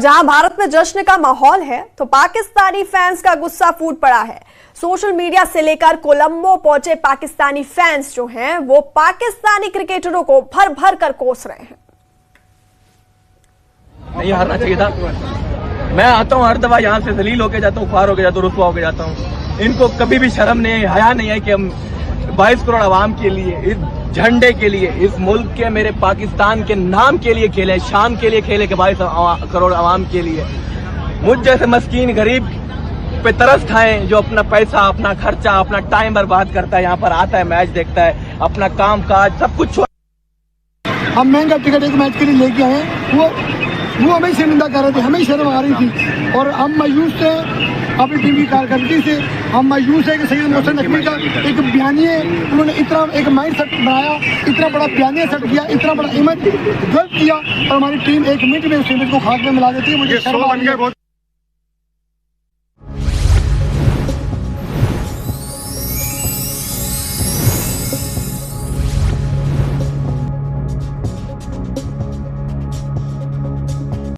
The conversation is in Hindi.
जहां भारत में जश्न का माहौल है तो पाकिस्तानी फैंस का गुस्सा फूट पड़ा है। सोशल मीडिया से लेकर कोलंबो पहुंचे पाकिस्तानी फैंस जो हैं वो पाकिस्तानी क्रिकेटरों को भर भर कर कोस रहे हैं। नहीं हारना चाहिए था। मैं आता हूँ हर दफा यहाँ से जलील होके जाता हूँ, ख्वार होके जाता हूँ, रुसवा होके जाता हूँ। इनको कभी भी शर्म नहीं है, हया नहीं है कि हम 22 करोड़ आवाम के लिए, इस झंडे के लिए, इस मुल्क के, मेरे पाकिस्तान के नाम के लिए खेले, शान के लिए खेले कि 22 करोड़ आवाम के लिए। मुझ जैसे मस्कीन गरीब पे तरस खाएं जो अपना पैसा, अपना खर्चा, अपना टाइम बर्बाद करता है, यहाँ पर आता है, मैच देखता है, अपना काम काज सब कुछ। हम महंगा टिकट एक मैच के लिए लेके आए, वो हमें शर्मिंदा कर रहे थे, हमें शर्म आ रही थी और हम मायूस थे अपनी टीम की कारकर्दगी से। हम मायूस है कि सैयद मोहसिन नकवी का एक बयानिए, उन्होंने इतना एक माइंड सेट बनाया, इतना बड़ा बयानिया सेट किया, इतना बड़ा इमेज गलत किया और हमारी टीम 1 मिनट में उस इमेज को खाक में मिला देती है। मुझे शर्म आ रही है।